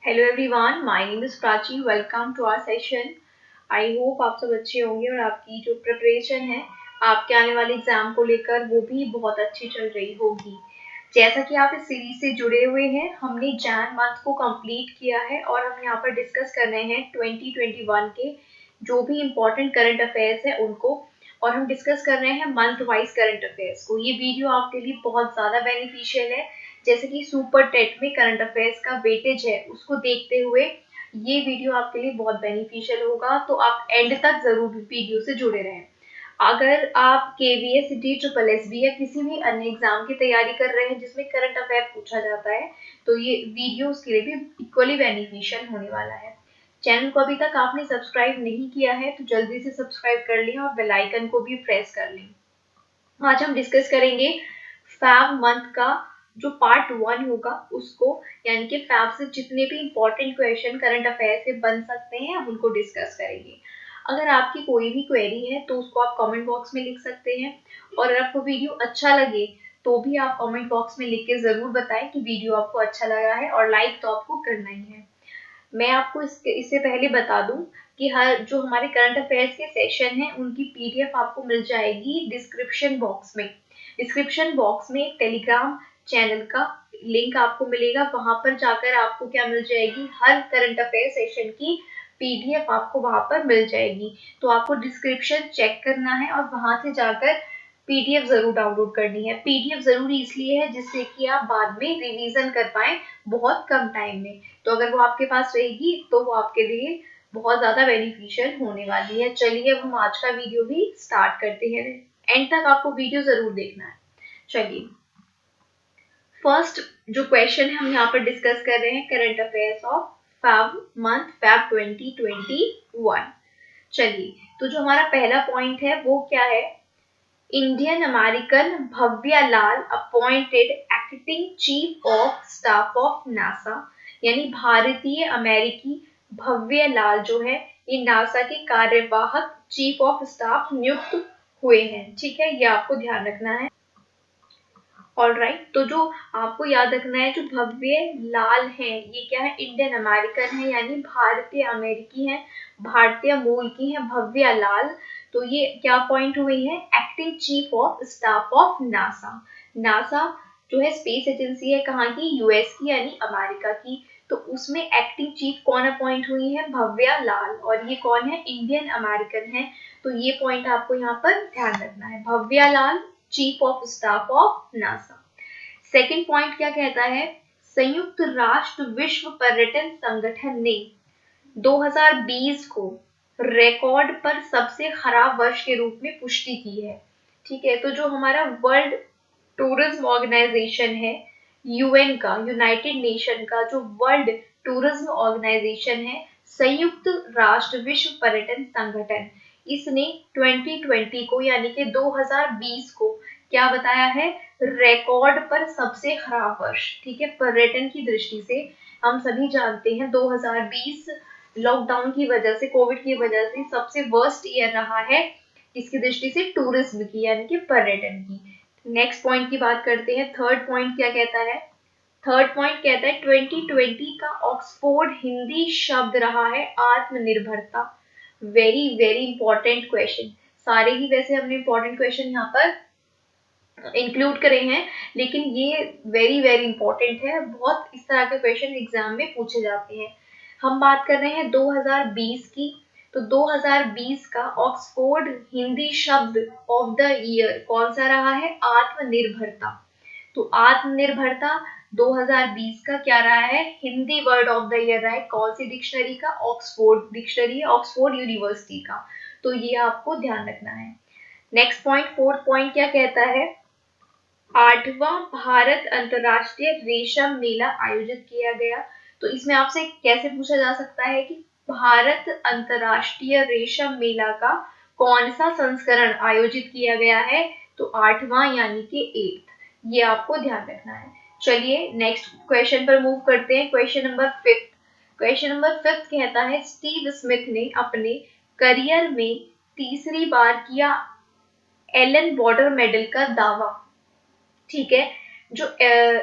Hello everyone, my name is Prachi. Welcome to our session. I hope आप सब अच्छे होंगे और आपकी जो प्रिपरेशन है आपके आने वाले एग्जाम को लेकर वो भी बहुत अच्छी चल रही होगी। जैसा कि आप इस सीरीज से जुड़े हुए हैं, हमने जैन मंथ को कंप्लीट किया है और हम यहाँ पर डिस्कस कर रहे हैं 2021 के जो भी इम्पोर्टेंट करंट अफेयर्स है उनको, और हम डिस्कस कर रहे हैं मंथ वाइज करंट अफेयर्स को। ये वीडियो आपके लिए बहुत ज़्यादा बेनिफिशियल है, जैसे कि सुपर टेट में करंट अफेयर्स का वेटेज है उसको देखते हुए ये वीडियो आपके लिए बहुत बेनिफिशियल होगा। तो आप एंड तक जरूर वीडियो से जुड़े रहें। अगर आप केवीएस, सिटी, ट्रिपल एसबी या किसी भी अन्य एग्जाम की तैयारी कर रहे हैं जिसमें करंट अफेयर पूछा जाता है तो ये वीडियो उसके लिए भी इक्वली बेनिफिशियल होने वाला है। चैनल को अभी तक आपने सब्सक्राइब नहीं किया है तो जल्दी से सब्सक्राइब कर लें और बेल आइकन को भी प्रेस कर लें। आज हम डिस्कस करेंगे फैब मंथ का जो पार्ट 1 होगा उसको, यानी कि फैब से जितने भी इंपॉर्टेंट क्वेश्चन करंट अफेयर से बन सकते हैं हम उनको डिस्कस करेंगे। अगर आपकी कोई भी क्वेरी है तो उसको आप कमेंट बॉक्स में लिख सकते हैं, और अगर आपको वीडियो अच्छा लगे तो भी आप कमेंट बॉक्स में लिख के जरूर बताएं कि वीडियो आपको अच्छा लगा है, और लाइक तो आपको करना ही है। मैं आपको इससे पहले बता दूं कि हर जो हमारे करंट अफेयर्स के सेशन हैं उनकी पीडीएफ आपको मिल जाएगी डिस्क्रिप्शन बॉक्स में। डिस्क्रिप्शन बॉक्स में एक टेलीग्राम चैनल का लिंक आपको मिलेगा, वहां पर जाकर आपको क्या मिल जाएगी, हर करंट अफेयर सेशन की पीडीएफ आपको वहां पर मिल जाएगी। तो आपको डिस्क्रिप्शन चेक करना है और वहां से जाकर पीडीएफ जरूर डाउनलोड करनी है। पीडीएफ जरूरी इसलिए है जिससे कि आप बाद में रिवीजन कर पाए बहुत कम टाइम में। तो अगर वो आपके पास रहेगी तो वो आपके लिए बहुत ज्यादा बेनिफिशियल होने वाली है। चलिए अब हम आज का वीडियो भी स्टार्ट करते हैं। एंड तक आपको वीडियो जरूर देखना है। चलिए, फर्स्ट जो क्वेश्चन है हम यहाँ पर डिस्कस कर रहे हैं current affairs of Feb month, Feb 2021। चलिए, तो जो हमारा पहला पॉइंट है वो क्या है, Indian American Bhavya Lal appointed acting chief of staff of NASA, यानी भारतीय अमेरिकी भव्या लाल जो है ये नासा के कार्यवाहक चीफ ऑफ स्टाफ नियुक्त हुए हैं। ठीक है, ये आपको ध्यान रखना है। ऑलराइट, तो जो आपको याद रखना है, जो भव्य लाल है ये क्या है, इंडियन अमेरिकन है, यानी भारतीय अमेरिकी है, भारतीय मूल की है भव्य लाल। तो ये क्या अपॉइंट हुई है, acting chief of staff of NASA. NASA जो है स्पेस एजेंसी है, कहाँ की, यूएस की यानी अमेरिका की। तो उसमें एक्टिंग चीफ कौन अपॉइंट हुई है, भव्या लाल, और ये कौन है, इंडियन अमेरिकन है। तो ये पॉइंट आपको यहाँ पर ध्यान रखना है, Bhavya Lal chief of staff of NASA. Second point क्या कहता है, संयुक्त राष्ट्र विश्व पर्यटन संगठन ने 2020 को रिकॉर्ड पर सबसे खराब वर्ष के रूप में पुष्टि की है। ठीक है, तो जो हमारा वर्ल्ड टूरिज्म ऑर्गेनाइजेशन है, यूएन का, यूनाइटेड नेशन का जो वर्ल्ड टूरिज्म ऑर्गेनाइजेशन है, संयुक्त राष्ट्र विश्व पर्यटन संगठन, इसने 2020 को यानी कि 2020 को क्या बताया है, रिकॉर्ड पर सबसे खराब वर्ष। ठीक है, पर्यटन की दृष्टि से हम सभी जानते हैं 2020 लॉकडाउन की वजह से, कोविड की वजह से सबसे वर्स्ट ईयर रहा है किसकी दृष्टि से, टूरिज्म की यानी कि पर्यटन की। नेक्स्ट पॉइंट की बात करते हैं। थर्ड पॉइंट क्या कहता है, थर्ड पॉइंट कहता है 2020 का ऑक्सफोर्ड हिंदी शब्द रहा है आत्मनिर्भरता। वेरी वेरी इंपॉर्टेंट क्वेश्चन, सारे ही वैसे हमने इंपॉर्टेंट क्वेश्चन यहाँ पर इंक्लूड करे हैं, लेकिन ये वेरी वेरी इंपॉर्टेंट है, बहुत इस तरह के क्वेश्चन एग्जाम में पूछे जाते हैं। हम बात कर रहे हैं 2020 की, तो 2020 का ऑक्सफोर्ड हिंदी शब्द ऑफ द ईयर कौन सा रहा है, आत्मनिर्भरता। तो आत्मनिर्भरता 2020 का क्या रहा है, Hindi word of the year रहा है, कौन सी डिक्शनरी का, ऑक्सफोर्ड डिक्शनरी, ऑक्सफोर्ड यूनिवर्सिटी का। तो ये आपको ध्यान रखना है। नेक्स्ट पॉइंट, फोर्थ पॉइंट क्या कहता है, 8वां भारत अंतर्राष्ट्रीय रेशम मेला आयोजित किया गया। तो इसमें आपसे कैसे पूछा जा सकता है कि भारत अंतर्राष्ट्रीय रेशम मेला का कौन सा संस्करण आयोजित किया गया है, तो 8वां यानी कि 8th, ये आपको ध्यान रखना है। चलिए नेक्स्ट क्वेश्चन पर मूव करते हैं। Question number 5। क्वेश्चन नंबर 5 कहता है, स्टीव स्मिथ ने अपने करियर में तीसरी बार किया एलन बॉर्डर मेडल का दावा। ठीक है, जो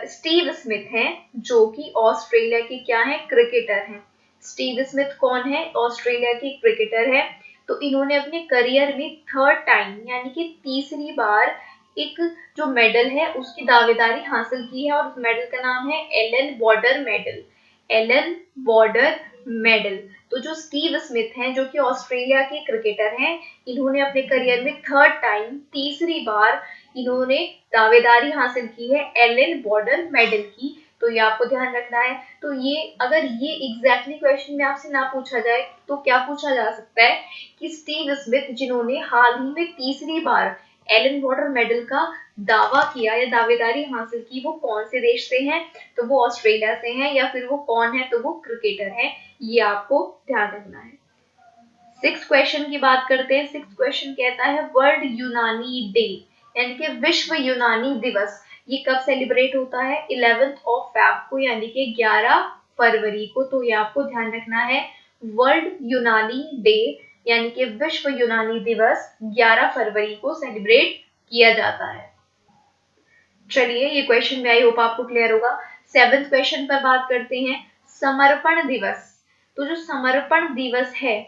स्टीव स्मिथ हैं, जो कि ऑस्ट्रेलिया के क्या हैं, क्रिकेटर हैं। स्टीव स्मिथ कौन है, ऑस्ट्रेलिया के क्रिकेटर है। तो इन्होंने अपने करियर में थर्ड टाइम यानी कि तीसरी बार एक जो मेडल है उसकी दावेदारी हासिल की है, और उस मेडल का नाम है Allan Border medal. Allan Border medal. तो जो स्टीव स्मिथ हैं, जो कि ऑस्ट्रेलिया के क्रिकेटर हैं, इन्होंने अपने करियर में थर्ड टाइम तीसरी बार इन्होंने दावेदारी हासिल की है एलन बॉर्डर मेडल की। तो ये आपको ध्यान रखना है। तो ये अगर ये एग्जैक्टली क्वेश्चन में आपसे ना पूछा जाए तो क्या पूछा जा सकता है कि स्टीव स्मिथ जिन्होंने हाल ही में तीसरी बार एलन बॉर्डर मेडल का दावा किया या दावेदारी हासिल की, वो कौन से देश से हैं, तो वो ऑस्ट्रेलिया से हैं, या फिर वो कौन है, तो वो क्रिकेटर है। ये आपको ध्यान रखना है। सिक्स क्वेश्चन की बात करते हैं। सिक्स क्वेश्चन कहता है वर्ल्ड यूनानी डे यानी कि विश्व यूनानी दिवस ये कब सेलिब्रेट होता है, 11th ऑफ फेब को यानी कि 11 फरवरी को। तो ये आपको ध्यान रखना है, वर्ल्ड यूनानी डे यानी कि विश्व यूनानी दिवस 11 फरवरी को सेलिब्रेट किया जाता है। चलिए ये क्वेश्चन में आई होप आपको क्लियर होगा। सेवेंथ क्वेश्चन पर बात करते हैं, समर्पण दिवस। तो जो समर्पण दिवस है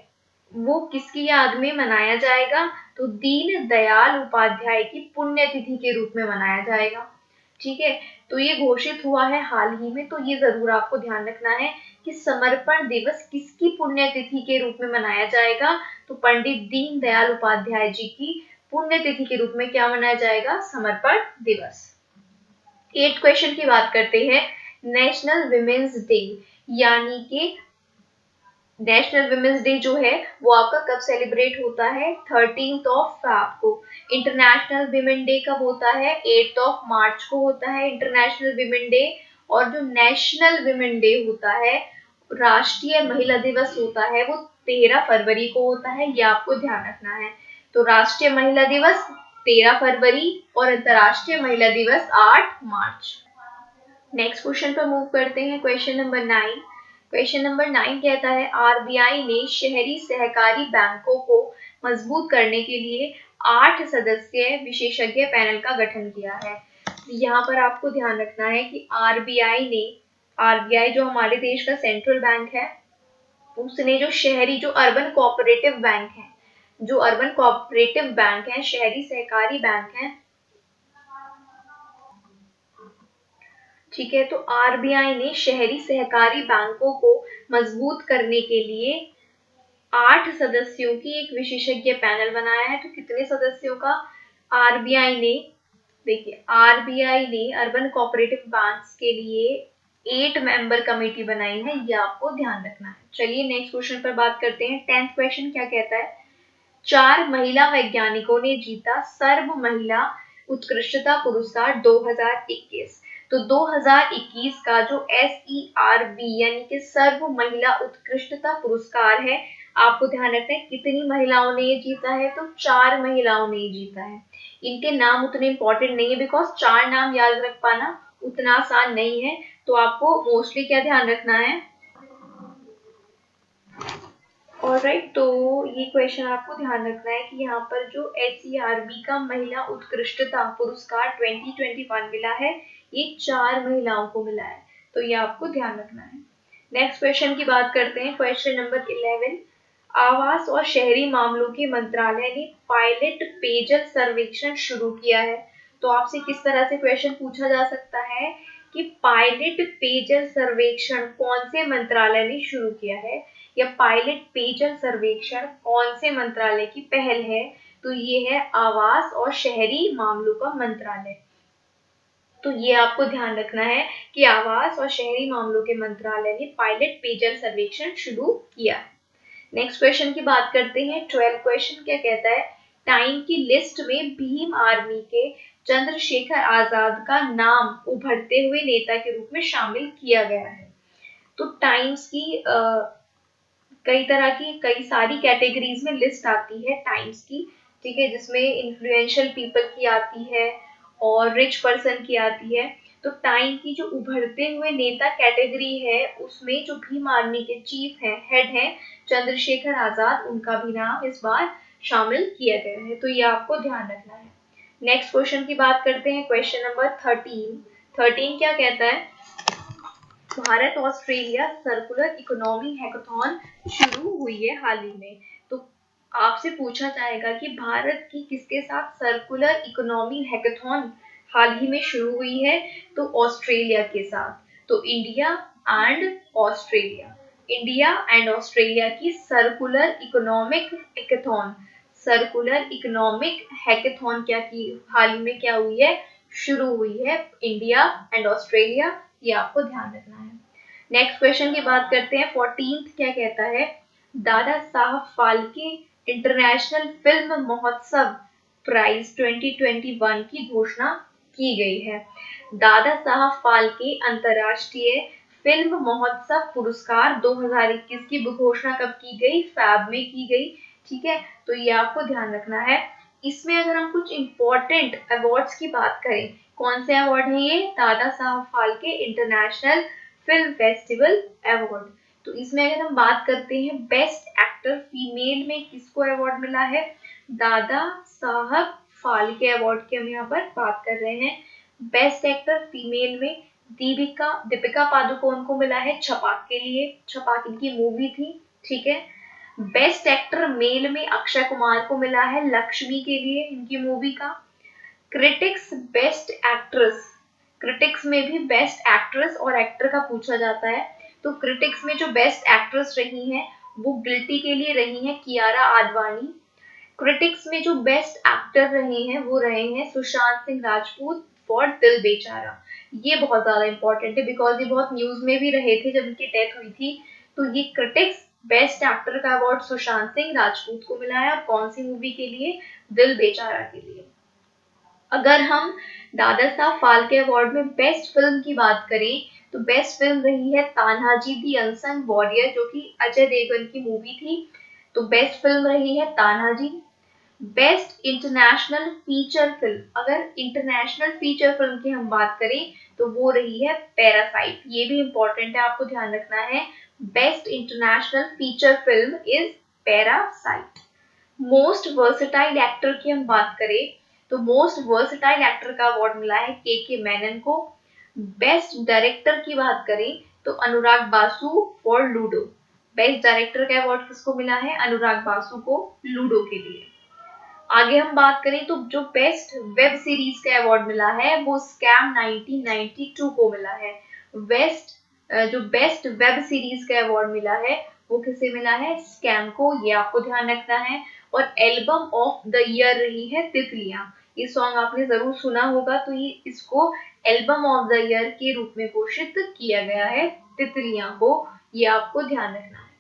वो किसकी याद में मनाया जाएगा, तो दीन दयाल उपाध्याय की पुण्यतिथि के रूप में मनाया जाएगा। ठीक है, तो ये घोषित हुआ है हाल ही में, तो ये जरूर आपको ध्यान रखना है कि समर्पण दिवस किसकी पुण्यतिथि के रूप में मनाया जाएगा, तो पंडित दीनदयाल उपाध्याय जी की पुण्यतिथि के रूप में क्या मनाया जाएगा, समर्पण दिवस। 8th क्वेश्चन की बात करते हैं, नेशनल विमेन्स डे यानी कि नेशनल विमेंस डे जो है वो आपका कब सेलिब्रेट होता है, 13th ऑफ फेब को। इंटरनेशनल विमेन डे कब होता है, 8th ऑफ मार्च को होता है इंटरनेशनल विमेन डे। और जो नेशनल विमेन डे होता है, राष्ट्रीय महिला दिवस होता है, वो 13 फरवरी को होता है। ये आपको ध्यान रखना है। तो राष्ट्रीय महिला दिवस 13 फरवरी और अंतर्राष्ट्रीय महिला दिवस 8 मार्च। नेक्स्ट क्वेश्चन पर मूव करते हैं, क्वेश्चन नंबर 9। क्वेश्चन नंबर 9 कहता है आरबीआई ने शहरी सहकारी बैंकों को मजबूत करने के लिए 8 सदस्यीय विशेषज्ञ पैनल का गठन किया है। यहाँ पर आपको ध्यान रखना है कि आरबीआई जो हमारे देश का सेंट्रल बैंक है, उसने जो शहरी जो अर्बन कोऑपरेटिव बैंक है, जो अर्बन कोऑपरेटिव बैंक है, शहरी सहकारी बैंक है, ठीक है। तो आरबीआई ने शहरी सहकारी बैंकों को मजबूत करने के लिए 8 सदस्यों की एक विशेषज्ञ पैनल बनाया है। तो कितने सदस्यों का, आरबीआई ने, देखिए आरबीआई ने अर्बन कोऑपरेटिव बैंक्स के लिए 8 मेंबर कमेटी बनाई है। ये आपको ध्यान रखना है। चलिए नेक्स्ट क्वेश्चन पर बात करते हैं। 10th क्वेश्चन क्या कहता है, 4 महिला वैज्ञानिकों ने जीता सर्व महिला उत्कृष्टता पुरस्कार 2021। तो 2021 का जो SERB यानी कि सर्व महिला उत्कृष्टता पुरस्कार है, आपको ध्यान रखना है कितनी महिलाओं ने ये जीता है, तो 4 महिलाओं ने ये जीता है। इनके नाम उतने इंपॉर्टेंट नहीं है, बिकॉज 4 नाम याद रख पाना उतना आसान नहीं है। तो आपको मोस्टली क्या ध्यान रखना है, ऑलराइट। तो ये क्वेश्चन आपको ध्यान रखना है कि यहाँ पर जो SERB का महिला उत्कृष्टता पुरस्कार 2021 मिला है, ये 4 महिलाओं को मिला है। तो ये आपको ध्यान रखना है। नेक्स्ट क्वेश्चन की बात करते हैं, क्वेश्चन नंबर 11। आवास और शहरी मामलों के मंत्रालय ने पायलट पेयजल सर्वेक्षण शुरू किया है। तो आपसे किस तरह से क्वेश्चन पूछा जा सकता है कि पायलट पेयजल सर्वेक्षण कौन से मंत्रालय ने शुरू किया है, या पायलट पेयजल सर्वेक्षण कौन से मंत्रालय की पहल है, तो ये है आवास और शहरी मामलों का मंत्रालय। तो ये आपको ध्यान रखना है कि आवास और शहरी मामलों के मंत्रालय ने पायलट पेयजल सर्वेक्षण शुरू किया है। नेक्स्ट क्वेश्चन की बात करते हैं। 12 क्वेश्चन क्या कहता है, टाइम की लिस्ट में भीम आर्मी के चंद्रशेखर आजाद का नाम उभरते हुए नेता के रूप में शामिल किया गया है। तो टाइम्स की कई सारी कैटेगरीज में लिस्ट आती है टाइम्स की, ठीक है, जिसमें इन्फ्लुएंशियल पीपल की आती है और रिच पर्सन की आती है। तो टाइम की जो उभरते हुए नेता कैटेगरी है, उसमें जो भीम आर्मी के चीफ हैं, हेड हैं चंद्रशेखर आजाद, उनका भी नाम इस बार शामिल किया गया है। तो ये आपको ध्यान रखना है। नेक्स्ट क्वेश्चन की बात करते हैं, क्वेश्चन नंबर 13। 13 क्या कहता है, Bharat Australia circular economy hackathon शुरू हुई है हाल ही में। तो आपसे पूछा जाएगा कि भारत की किसके साथ सर्कुलर इकोनॉमी हैकाथॉन हाल ही में शुरू हुई है, तो ऑस्ट्रेलिया के साथ। तो India and Australia, India and Australia की circular economic hackathon, circular economic hackathon क्या की हाल ही में क्या हुई है, शुरू हुई है, इंडिया एंड ऑस्ट्रेलिया, ये आपको ध्यान रखना है। नेक्स्ट क्वेश्चन की बात करते हैं। 14th क्या कहता है, दादा साहब फाल्के इंटरनेशनल फिल्म महोत्सव प्राइज 2021 की घोषणा की गई है। दादा साहब फाल्के अंतर्राष्ट्रीय फिल्म महोत्सव पुरस्कार 2021 की घोषणा कब की गई, फैब में की गई। ठीक है, तो ये आपको ध्यान रखना है। इसमें अगर हम कुछ इंपॉर्टेंट अवार्ड्स की बात करें, कौन से अवार्ड है ये, Dada Saheb Phalke international film festival award. तो इसमें अगर हम बात करते हैं बेस्ट एक्टर फीमेल में किसको अवार्ड मिला है, दादा साहब फाल्के अवार्ड की हम यहाँ पर बात कर रहे हैं। बेस्ट एक्टर फीमेल में दीपिका पादुकोण को मिला है छपाक के लिए, छपाक इनकी मूवी थी। ठीक है, बेस्ट एक्टर मेल में अक्षय कुमार को मिला है लक्ष्मी के लिए, इनकी मूवी का। क्रिटिक्स बेस्ट एक्ट्रेस, क्रिटिक्स में भी बेस्ट एक्ट्रेस और एक्टर का पूछा जाता है। तो क्रिटिक्स में जो बेस्ट एक्ट्रेस रही हैं वो गिल्टी के लिए रही हैं कियारा आडवाणी। क्रिटिक्स में जो बेस्ट एक्टर रहे हैं वो रहे हैं सुशांत सिंह राजपूत फॉर दिल बेचारा। ये बहुत ज्यादा इंपॉर्टेंट है बिकॉज ये बहुत न्यूज में भी रहे थे जब इनकी डेथ हुई थी। तो ये क्रिटिक्स बेस्ट एक्टर का अवार्ड सुशांत सिंह राजपूत को मिला है, और कौन सी मूवी के लिए, दिल बेचारा के लिए। अगर हम दादा साहब फाल्के अवार्ड में बेस्ट फिल्म की बात करें तो बेस्ट फिल्म रही है तान्हाजी दी अनसंग वॉरियर, जो कि अजय देवगन की मूवी थी। तो बेस्ट फिल्म रही है Tanhaji. Best international feature film, अगर इंटरनेशनल फीचर फिल्म की हम बात करें तो वो रही है पैरासाइट। ये भी इंपॉर्टेंट है, आपको ध्यान रखना है। Best international feature film is parasite. Most versatile actor की हम बात करें तो मोस्ट वर्सेटाइल एक्टर का अवार्ड मिला है के मेनन को। बेस्ट डायरेक्टर की बात करें तो Anurag Basu for Ludo. Best director का अवार्ड किसको मिला है, अनुराग बासु को, लूडो के लिए। आगे हम बात करें तो जो बेस्ट वेब सीरीज का अवार्ड मिला है वो स्कैम 1992 को मिला है। जो बेस्ट वेब सीरीज का अवार्ड मिला है वो किसे मिला है, स्कैम को, ये आपको ध्यान रखना है। और एल्बम ऑफ द ईयर रही है तितलियां। ये सॉन्ग आपने जरूर सुना होगा, तो ये इसको एल्बम ऑफ द ईयर के रूप में घोषित किया गया है, तितलियां को, ये आपको ध्यान रखना है।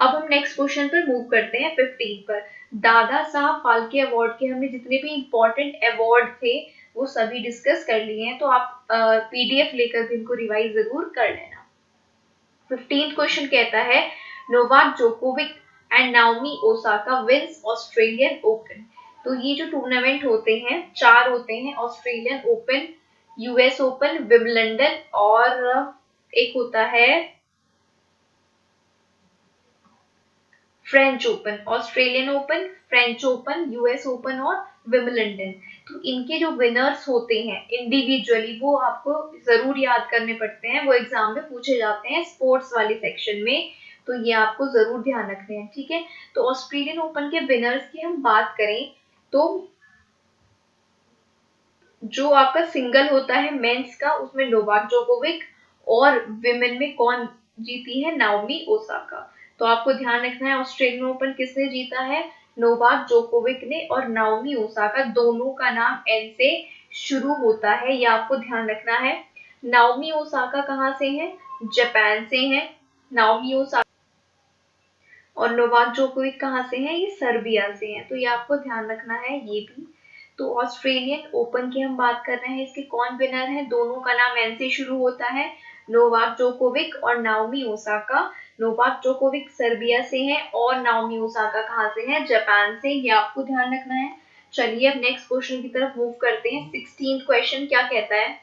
अब हम नेक्स्ट क्वेश्चन पर मूव करते हैं 15 पर। दादा साहब फाल्के अवार्ड के हमने जितने भी इंपॉर्टेंट अवार्ड थे वो सभी डिस्कस कर लिए हैं, तो आप पीडीएफ लेकर भी इनको रिवाइज जरूर कर लेना। 15th क्वेश्चन कहता है Novak Djokovic and Naomi Osaka wins Australian Open. तो ये जो टूर्नामेंट होते हैं 4 होते हैं, Australian Open, US Open, Wimbledon और एक होता है French Open. Australian Open, French Open, US Open और विंबलडन। तो इनके जो विनर्स होते हैं इंडिविजुअली वो आपको जरूर याद करने पड़ते हैं, वो एग्जाम में पूछे जाते हैं स्पोर्ट्स वाले सेक्शन में, तो ये आपको जरूर ध्यान रखने हैं। ठीक है, तो ऑस्ट्रेलियन ओपन के विनर्स की हम बात करें तो जो आपका सिंगल होता है मेंस का उसमें नोवाक जोकोविक, और विमेन में कौन जीती है, नाओमी ओसाका। तो आपको ध्यान रखना है ऑस्ट्रेलियन ओपन किसने जीता है, नोवाक जोकोविक ने, और नाओमी ओसाका, दोनों का नाम एन से शुरू होता है, ये आपको ध्यान रखना है। नाओमी ओसाका कहाँ से है, जापान से है नाओमी ओसाका, और नोवाक जोकोविक कहाँ से है, ये सर्बिया से है, तो ये आपको ध्यान रखना है ये भी। तो ऑस्ट्रेलियन ओपन की हम बात कर रहे हैं, इसके कौन विनर है, दोनों का नाम एन से शुरू होता है, नोवाक जोकोविक और Naomi Osaka. Novak Djokovic Serbia से हैं और नाओमी ओसाका कहाँ से हैं, जापान से, ये आपको ध्यान रखना है। चलिए अब नेक्स्ट क्वेश्चन की तरफ मूव करते हैं। 16th क्वेश्चन क्या कहता है,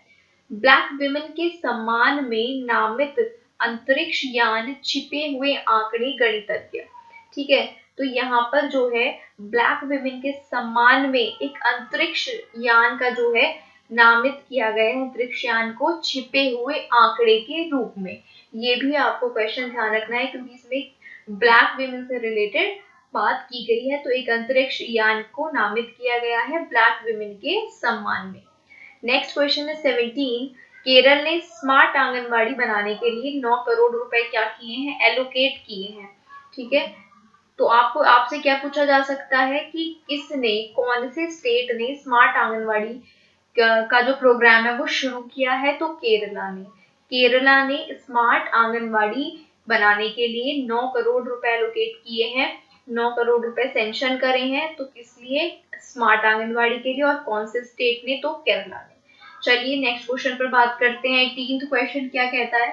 ब्लैक विमेन के सम्मान में नामित अंतरिक्ष यान छिपे हुए आंकड़े गणितज्ञ। ठीक है, तो यहाँ पर जो है ब्लैक विमेन के सम्मान में एक अंतरिक्ष यान का जो है नामित किया गया है अंतरिक्ष यान को छिपे हुए आंकड़े के रूप में। ये भी आपको क्वेश्चन ध्यान रखना है क्योंकि इसमें ब्लैक विमेन से रिलेटेड बात की गई है। तो एक अंतरिक्ष यान को नामित किया गया है ब्लैक विमेन के सम्मान में। नेक्स्ट क्वेश्चन है 17। केरल ने स्मार्ट आंगनबाड़ी बनाने के लिए 9 करोड़ रुपए क्या किए हैं, एलोकेट किए हैं। ठीक है, तो आपको आपसे क्या पूछा जा सकता है कि किसने, कौन से स्टेट ने स्मार्ट आंगनबाड़ी का जो प्रोग्राम है वो शुरू किया है, तो केरला ने स्मार्ट आंगनबाड़ी बनाने के लिए 9 करोड़ रुपए एलोकेट किए हैं, 9 करोड़ रुपए सेंक्शन करे हैं। तो किस लिए, स्मार्ट आंगनबाड़ी के लिए, और कौन से स्टेट ने, तो केरला ने। चलिए नेक्स्ट क्वेश्चन पर बात करते हैं। 18th क्वेश्चन क्या कहता है,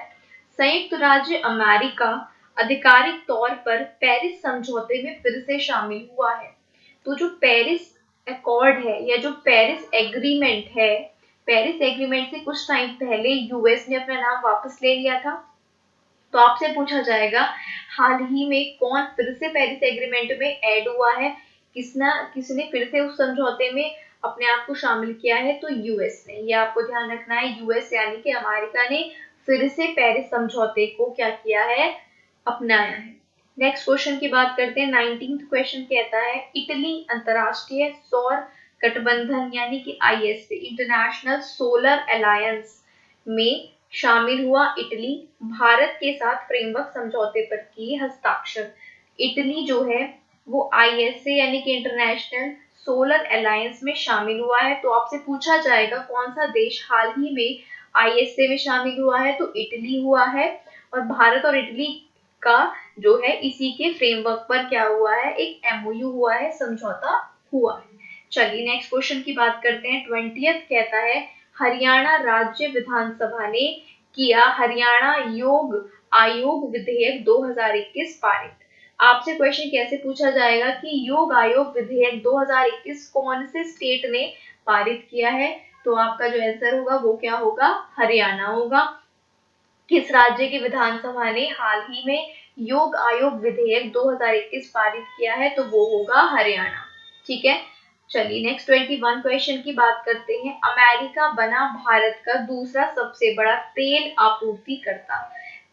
संयुक्त राज्य अमेरिका आधिकारिक तौर पर पेरिस समझौते में फिर से शामिल हुआ है। तो जो पेरिस अकॉर्ड है या जो पेरिस एग्रीमेंट है, पेरिस एग्रीमेंट से कुछ टाइम पहले यूएस ने अपना नाम वापस ले लिया था। तो आपसे पूछा जाएगा हाल ही में कौन फिर से पेरिस एग्रीमेंट में ऐड हुआ है, किसने फिर से उस समझौते में अपने आप को शामिल किया है, तो यूएस ने। ये आपको ध्यान रखना है, यूएस यानी कि अमेरिका ने फिर से पेरिस समझौते को क्या किया है, अपनाया है। नेक्स्ट क्वेश्चन की बात करते हैं। 19th क्वेश्चन कहता है इटली अंतरराष्ट्रीय सौर गठबंधन यानी कि आईएसए इंटरनेशनल सोलर अलायंस में शामिल हुआ। इटली भारत के साथ फ्रेमवर्क समझौते पर किए हस्ताक्षर। इटली जो है वो आईएसए यानी कि इंटरनेशनल सोलर अलायंस में शामिल हुआ है। तो आपसे पूछा जाएगा कौन सा देश हाल ही में आईएसए में शामिल हुआ है, तो इटली हुआ है। और भारत और इटली का जो है इसी के फ्रेमवर्क पर क्या हुआ है, एक एमओयू हुआ है, समझौता हुआ है। चलिए नेक्स्ट क्वेश्चन की बात करते हैं। 20th कहता है हरियाणा राज्य विधानसभा ने किया हरियाणा योग आयोग विधेयक 2021 पारित। आपसे क्वेश्चन कैसे पूछा जाएगा कि योग आयोग विधेयक 2021 कौन से स्टेट ने पारित किया है, तो आपका जो आंसर होगा वो क्या होगा, हरियाणा होगा। किस राज्य की विधानसभा ने हाल ही में योग आयोग विधेयक 2021 पारित किया है, तो वो होगा हरियाणा। ठीक है, चलिए नेक्स्ट 21 क्वेश्चन की बात करते हैं। अमेरिका बना भारत का दूसरा सबसे बड़ा तेल आपूर्तिकर्ता।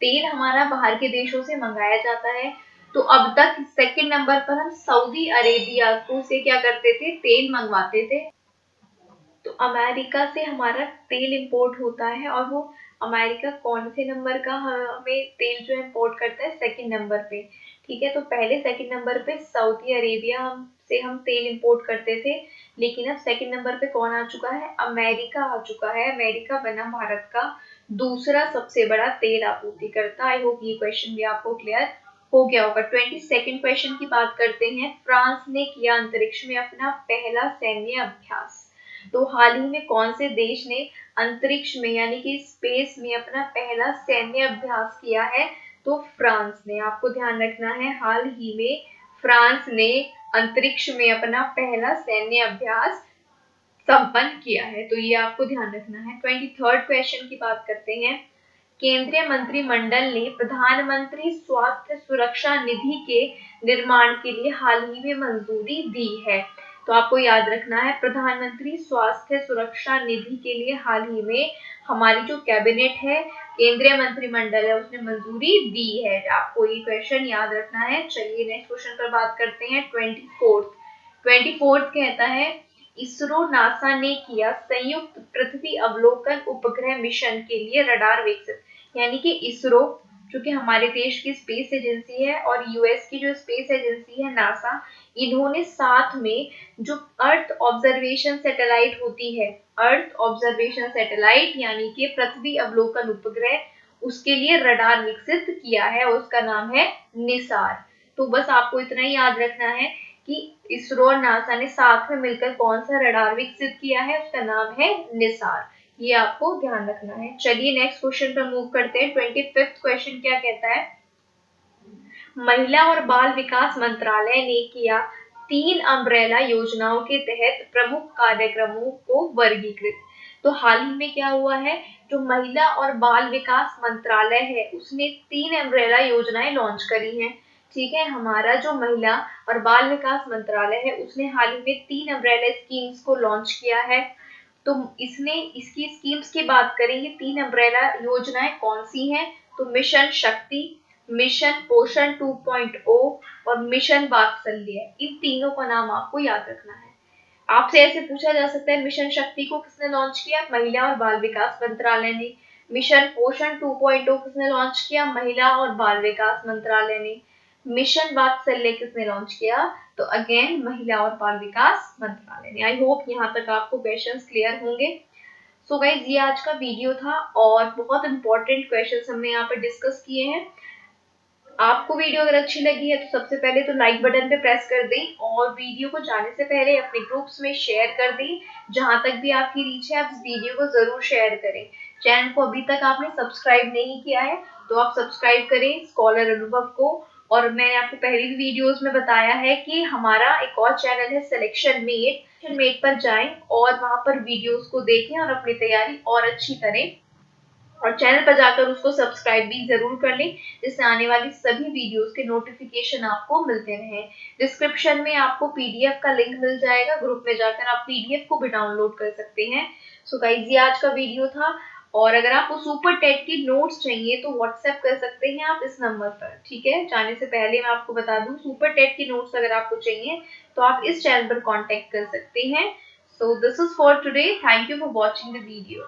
तेल हमारा बाहर के देशों से मंगाया जाता है, तो अब तक सेकंड नंबर पर हम सऊदी अरेबिया को से क्या करते थे, तेल मंगवाते थे। तो अमेरिका से हमारा तेल इंपोर्ट होता है, और वो अमेरिका कौन से नंबर का हमें तेल जो इंपोर्ट करता है, सेकंड नंबर पे। ठीक है, तो पहले सेकंड नंबर पे सऊदी अरेबिया हम तेल इंपोर्ट करते थे, लेकिन अब सेकंड नंबर पे कौन आ चुका है, अमेरिका आ चुका है। अमेरिका बना भारत का दूसरा सबसे बड़ा तेल आपूर्तिकर्ता। आई होप ये क्वेश्चन भी आपको क्लियर हो गया होगा। 22nd क्वेश्चन की बात करते हैं। फ्रांस ने किया अंतरिक्ष में अपना पहला सैन्य अभ्यास। तो हाल ही में कौन से देश ने अंतरिक्ष में यानी कि स्पेस में अपना पहला सैन्य अभ्यास किया है, तो फ्रांस ने। आपको ध्यान रखना है, हाल ही में फ्रांस ने अंतरिक्ष में अपना पहला सैन्य अभ्यास संपन्न किया है, तो ये आपको ध्यान रखना है। 23rd क्वेश्चन की बात करते हैं। केंद्रीय मंत्रिमंडल ने प्रधानमंत्री स्वास्थ्य सुरक्षा निधि के निर्माण के लिए हाल ही में मंजूरी दी है। तो आपको याद रखना है, प्रधानमंत्री स्वास्थ्य सुरक्षा निधि के लिए हाल ही में हमारी जो कैबिनेट है, केंद्रीय मंत्रिमंडल है, उसने मंजूरी दी है। आपको ये क्वेश्चन याद रखना है। चलिए नेक्स्ट क्वेश्चन पर बात करते हैं। 24th कहता है इसरो नासा ने किया संयुक्त पृथ्वी अवलोकन उपग्रह मिशन के लिए रडार विकसित। यानी कि इसरो जो कि हमारे देश की स्पेस एजेंसी है और यूएस की जो स्पेस एजेंसी है नासा, इन्होंने साथ में जो अर्थ ऑब्जर्वेशन सैटेलाइट होती है, अर्थ ऑब्जर्वेशन सैटेलाइट यानी कि पृथ्वी अवलोकन उपग्रह, उसके लिए रडार विकसित किया है, उसका नाम है निसार। तो बस आपको इतना ही याद रखना है कि इसरो और नासा ने साथ में मिलकर कौन सा रडार विकसित किया है, उसका नाम है निसार। ये आपको ध्यान रखना है। चलिए नेक्स्ट क्वेश्चन पर मूव करते हैं। 25th क्वेश्चन क्या कहता है, महिला और बाल विकास मंत्रालय ने किया 3 अम्ब्रेला योजनाओं के तहत प्रमुख कार्यक्रमों को वर्गीकृत। तो हाल ही में क्या हुआ है, जो महिला और बाल विकास मंत्रालय है उसने 3 अम्ब्रेला योजनाएं लॉन्च करी हैं। ठीक है, हमारा जो महिला और बाल विकास मंत्रालय है उसने हाल ही में 3 अम्ब्रेला स्कीम्स को लॉन्च किया है। तो इसने इसकी स्कीम्स की बात करें, ये 3 अम्ब्रेला योजनाएं कौन सी हैं? तो मिशन शक्ति, मिशन पोषण 2.0 और मिशन वात्सल्य, इन तीनों का नाम आपको याद रखना है। आपसे ऐसे पूछा जा सकता है मिशन शक्ति को किसने लॉन्च किया? महिला और बाल विकास मंत्रालय ने। मिशन पोषण 2.0 किसने लॉन्च किया? महिला और बाल विकास मंत्रालय ने। मिशन वात्सल्य किसने लॉन्च किया? तो अगेन महिला और बाल विकास मंत्रालय ने। आई होप यहाँ तक आपको क्वेश्चंस क्लियर होंगे। सो गाइज ये आज का वीडियो था और बहुत इंपॉर्टेंट क्वेश्चंस हमने यहाँ पे डिस्कस किए हैं। आपको वीडियो अगर अच्छी लगी है तो सबसे पहले तो लाइक बटन पे प्रेस कर दें और वीडियो को जाने से पहले अपने ग्रुप्स में शेयर कर दें। जहां तक भी आपकी रीच है आप इस वीडियो को जरूर शेयर करें। चैनल को अभी तक आपने सब्सक्राइब नहीं किया है तो आप सब्सक्राइब करें स्कॉलर अनुभव को। और मैंने आपको पहले भी वीडियोस में बताया है कि हमारा एक और चैनल है सिलेक्शन मेट पर जाएं और वहां पर वीडियोस को देखें और अपनी तैयारी और अच्छी करें और चैनल पर जाकर उसको सब्सक्राइब भी जरूर कर लें जिससे आने वाली सभी वीडियोस के नोटिफिकेशन आपको मिलते रहें। डिस्क्रिप्शन में आपको पीडीएफ का लिंक मिल जाएगा, ग्रुप में जाकर आप पीडीएफ को भी डाउनलोड कर सकते हैं। सो गाइस ये आज का वीडियो था और अगर आपको सुपर टेट की नोट्स चाहिए तो व्हाट्सएप कर सकते हैं आप इस नंबर पर, ठीक है। जाने से पहले मैं आपको बता दूं सुपर टेट की नोट्स अगर आपको चाहिए तो आप इस चैनल पर कॉन्टेक्ट कर सकते हैं। So this is for today, thank you for watching the video.